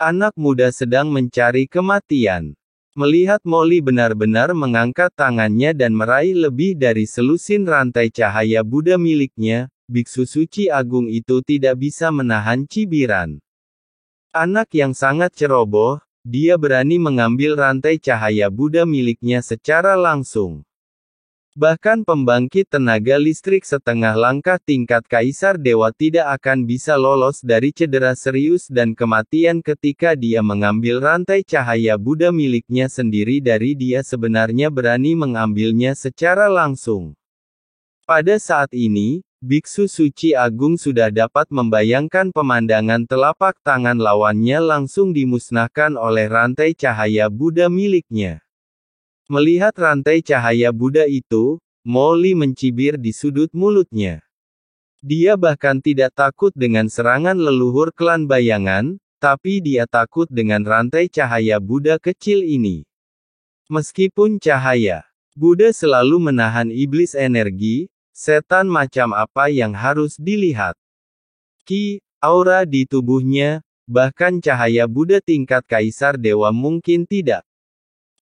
Anak muda sedang mencari kematian. Melihat Molly benar-benar mengangkat tangannya dan meraih lebih dari selusin rantai cahaya Buddha miliknya, biksu suci agung itu tidak bisa menahan cibiran. Anak yang sangat ceroboh, dia berani mengambil rantai cahaya Buddha miliknya secara langsung. Bahkan pembangkit tenaga listrik setengah langkah tingkat Kaisar Dewa tidak akan bisa lolos dari cedera serius dan kematian ketika dia mengambil rantai cahaya Buddha miliknya sendiri dari dia sebenarnya berani mengambilnya secara langsung. Pada saat ini, Biksu Suci Agung sudah dapat membayangkan pemandangan telapak tangan lawannya langsung dimusnahkan oleh rantai cahaya Buddha miliknya. Melihat rantai cahaya Buddha itu, Molly mencibir di sudut mulutnya. Dia bahkan tidak takut dengan serangan leluhur klan bayangan, tapi dia takut dengan rantai cahaya Buddha kecil ini. Meskipun cahaya Buddha selalu menahan iblis energi, setan macam apa yang harus dilihat? Aura di tubuhnya, bahkan cahaya Buddha tingkat Kaisar Dewa mungkin tidak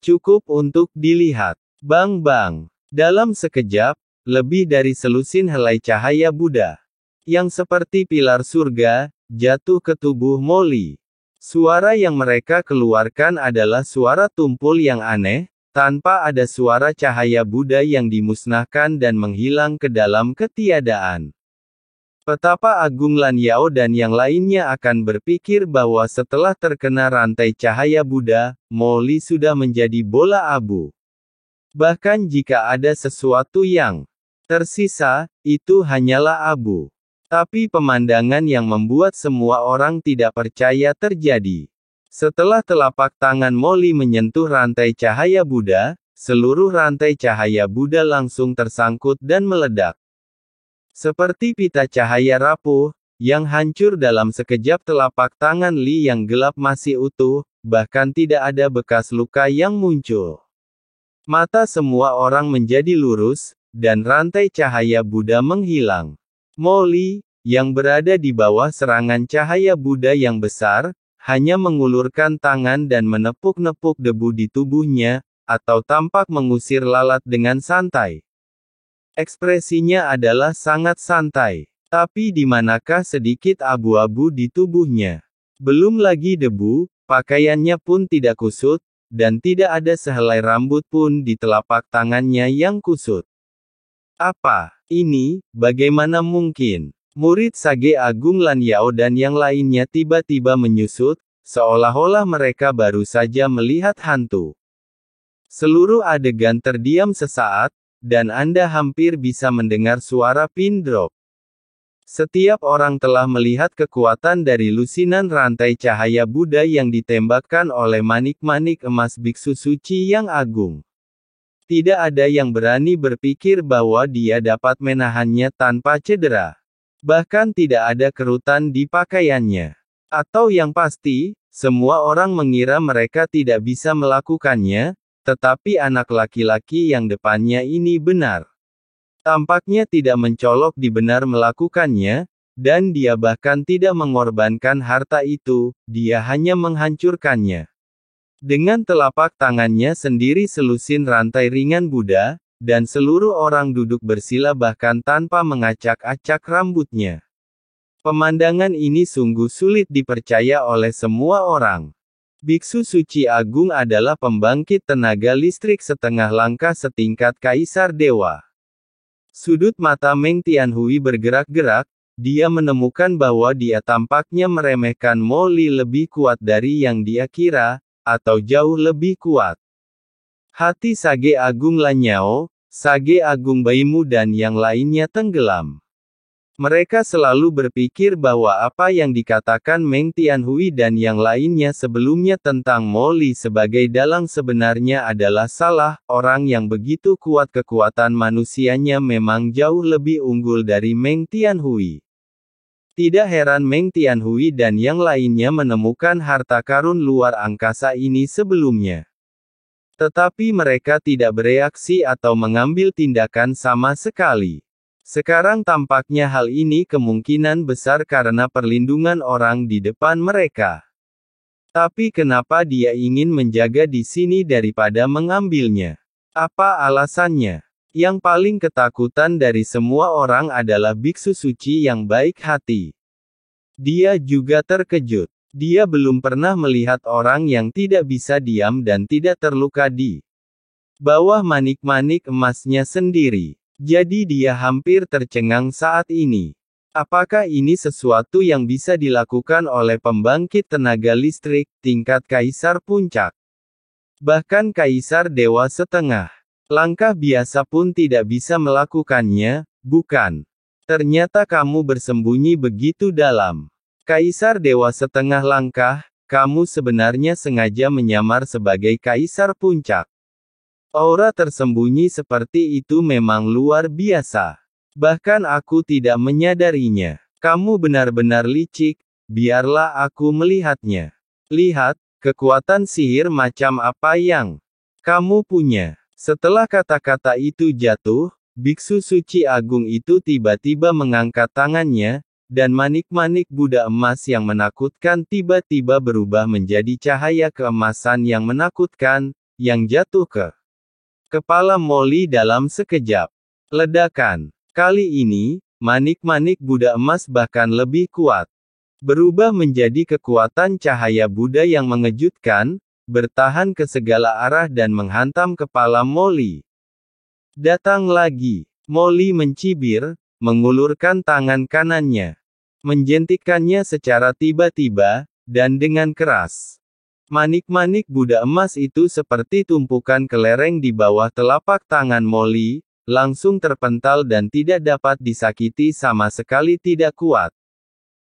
cukup untuk dilihat. Bang-bang. Dalam sekejap, lebih dari selusin helai cahaya Buddha, yang seperti pilar surga, jatuh ke tubuh Molly. Suara yang mereka keluarkan adalah suara tumpul yang aneh, tanpa ada suara cahaya Buddha yang dimusnahkan dan menghilang ke dalam ketiadaan. Betapa Agung Lan Yao dan yang lainnya akan berpikir bahwa setelah terkena rantai cahaya Buddha, Molly sudah menjadi bola abu. Bahkan jika ada sesuatu yang tersisa, itu hanyalah abu. Tapi pemandangan yang membuat semua orang tidak percaya terjadi. Setelah telapak tangan Molly menyentuh rantai cahaya Buddha, seluruh rantai cahaya Buddha langsung tersangkut dan meledak. Seperti pita cahaya rapuh, yang hancur dalam sekejap telapak tangan Li yang gelap masih utuh, bahkan tidak ada bekas luka yang muncul. Mata semua orang menjadi lurus, dan rantai cahaya Buddha menghilang. Molly, yang berada di bawah serangan cahaya Buddha yang besar, hanya mengulurkan tangan dan menepuk-nepuk debu di tubuhnya, atau tampak mengusir lalat dengan santai. Ekspresinya adalah sangat santai. Tapi di manakah sedikit abu-abu di tubuhnya? Belum lagi debu, pakaiannya pun tidak kusut, dan tidak ada sehelai rambut pun di telapak tangannya yang kusut. Apa ini? Bagaimana mungkin? Murid Sage Agung Lan Yao dan yang lainnya tiba-tiba menyusut, seolah-olah mereka baru saja melihat hantu. Seluruh adegan terdiam sesaat, dan Anda hampir bisa mendengar suara pin drop. Setiap orang telah melihat kekuatan dari lusinan rantai cahaya Buddha yang ditembakkan oleh manik-manik emas biksu suci yang agung. Tidak ada yang berani berpikir bahwa dia dapat menahannya tanpa cedera. Bahkan tidak ada kerutan di pakaiannya. Atau yang pasti, semua orang mengira mereka tidak bisa melakukannya, tetapi anak laki-laki yang depannya ini benar. Tampaknya tidak mencolok di benar melakukannya, dan dia bahkan tidak mengorbankan harta itu, dia hanya menghancurkannya. Dengan telapak tangannya sendiri selusin rantai ringan Buddha, dan seluruh orang duduk bersila bahkan tanpa mengacak-acak rambutnya. Pemandangan ini sungguh sulit dipercaya oleh semua orang. Biksu Suci Agung adalah pembangkit tenaga listrik setengah langkah setingkat Kaisar Dewa. Sudut mata Meng Tianhui bergerak-gerak, dia menemukan bahwa dia tampaknya meremehkan Molly lebih kuat dari yang dia kira, atau jauh lebih kuat. Hati Sage Agung Lan Yao, Sage Agung Baimu dan yang lainnya tenggelam. Mereka selalu berpikir bahwa apa yang dikatakan Meng Tianhui dan yang lainnya sebelumnya tentang Molly sebagai dalang sebenarnya adalah salah. Orang yang begitu kuat kekuatan manusianya memang jauh lebih unggul dari Meng Tianhui. Tidak heran Meng Tianhui dan yang lainnya menemukan harta karun luar angkasa ini sebelumnya. Tetapi mereka tidak bereaksi atau mengambil tindakan sama sekali. Sekarang tampaknya hal ini kemungkinan besar karena perlindungan orang di depan mereka. Tapi kenapa dia ingin menjaga di sini daripada mengambilnya? Apa alasannya? Yang paling ketakutan dari semua orang adalah biksu suci yang baik hati. Dia juga terkejut. Dia belum pernah melihat orang yang tidak bisa diam dan tidak terluka di bawah manik-manik emasnya sendiri. Jadi dia hampir tercengang saat ini. Apakah ini sesuatu yang bisa dilakukan oleh pembangkit tenaga listrik, tingkat kaisar puncak? Bahkan kaisar dewa setengah langkah biasa pun tidak bisa melakukannya, bukan? Ternyata kamu bersembunyi begitu dalam. Kaisar dewa setengah langkah, kamu sebenarnya sengaja menyamar sebagai kaisar puncak. Aura tersembunyi seperti itu memang luar biasa. Bahkan aku tidak menyadarinya. Kamu benar-benar licik, biarlah aku melihatnya. Lihat, kekuatan sihir macam apa yang kamu punya. Setelah kata-kata itu jatuh, biksu suci agung itu tiba-tiba mengangkat tangannya, dan manik-manik Buddha emas yang menakutkan tiba-tiba berubah menjadi cahaya keemasan yang menakutkan, yang jatuh ke kepala Molly dalam sekejap. Ledakan. Kali ini, manik-manik Buddha emas bahkan lebih kuat. Berubah menjadi kekuatan cahaya Buddha yang mengejutkan, bertahan ke segala arah dan menghantam kepala Molly. Datang lagi. Molly mencibir, mengulurkan tangan kanannya. Menjentikkannya secara tiba-tiba, dan dengan keras. Manik-manik Buddha emas itu seperti tumpukan kelereng di bawah telapak tangan Molly, langsung terpental dan tidak dapat disakiti sama sekali tidak kuat.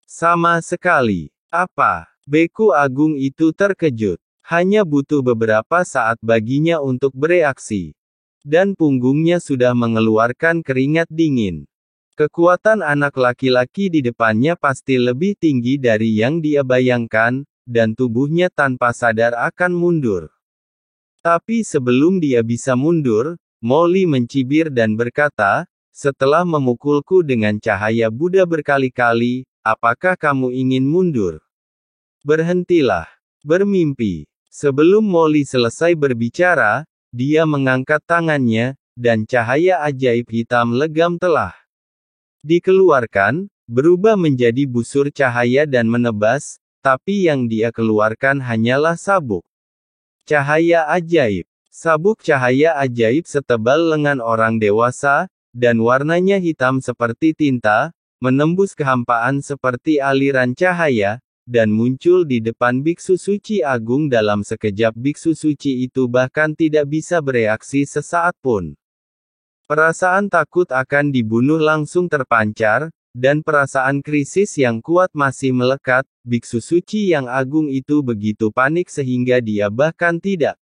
Sama sekali. Apa? Beku agung itu terkejut. Hanya butuh beberapa saat baginya untuk bereaksi. Dan punggungnya sudah mengeluarkan keringat dingin. Kekuatan anak laki-laki di depannya pasti lebih tinggi dari yang dia bayangkan, dan tubuhnya tanpa sadar akan mundur. Tapi sebelum dia bisa mundur, Molly mencibir dan berkata, setelah memukulku dengan cahaya Buddha berkali-kali, apakah kamu ingin mundur? Berhentilah. Bermimpi. Sebelum Molly selesai berbicara, dia mengangkat tangannya, dan cahaya ajaib hitam legam telah dikeluarkan, berubah menjadi busur cahaya dan menebas, tapi yang dia keluarkan hanyalah sabuk cahaya ajaib. Sabuk cahaya ajaib setebal lengan orang dewasa, dan warnanya hitam seperti tinta, menembus kehampaan seperti aliran cahaya, dan muncul di depan biksu suci agung dalam sekejap. Biksu suci itu bahkan tidak bisa bereaksi sesaat pun. Perasaan takut akan dibunuh langsung terpancar, dan perasaan krisis yang kuat masih melekat. Biksu suci yang agung itu begitu panik sehingga dia bahkan tidak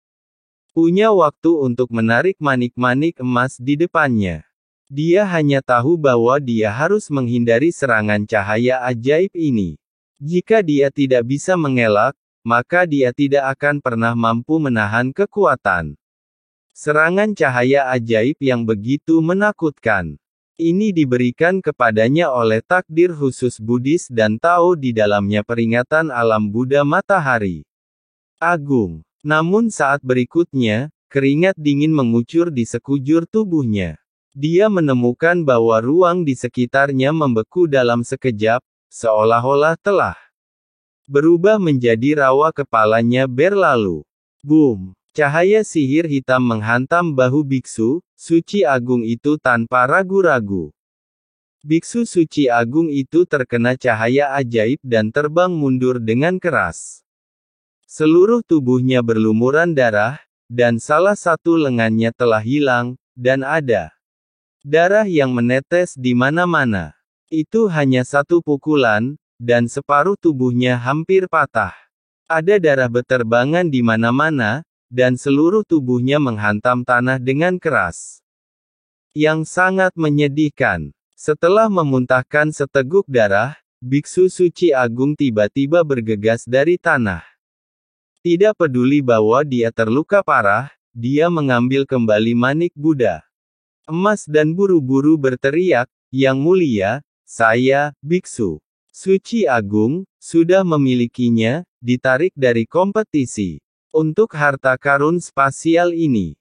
punya waktu untuk menarik manik-manik emas di depannya. Dia hanya tahu bahwa dia harus menghindari serangan cahaya ajaib ini. Jika dia tidak bisa mengelak, maka dia tidak akan pernah mampu menahan kekuatan serangan cahaya ajaib yang begitu menakutkan. Ini diberikan kepadanya oleh takdir khusus Buddhis dan Tao di dalamnya peringatan alam Buddha matahari agung. Namun saat berikutnya, keringat dingin mengucur di sekujur tubuhnya. Dia menemukan bahwa ruang di sekitarnya membeku dalam sekejap, seolah-olah telah berubah menjadi rawa. Kepalanya berlalu. Boom! Cahaya sihir hitam menghantam bahu biksu suci agung itu tanpa ragu-ragu. Biksu suci agung itu terkena cahaya ajaib dan terbang mundur dengan keras. Seluruh tubuhnya berlumuran darah, dan salah satu lengannya telah hilang, dan ada darah yang menetes di mana-mana. Itu hanya satu pukulan, dan separuh tubuhnya hampir patah. Ada darah beterbangan di mana-mana, dan seluruh tubuhnya menghantam tanah dengan keras. Yang sangat menyedihkan. Setelah memuntahkan seteguk darah, biksu suci agung tiba-tiba bergegas dari tanah. Tidak peduli bahwa dia terluka parah, dia mengambil kembali manik Buddha emas dan buru-buru berteriak, "Yang mulia, saya, biksu suci agung, sudah memilikinya, ditarik dari kompetisi. Untuk harta karun spasial ini,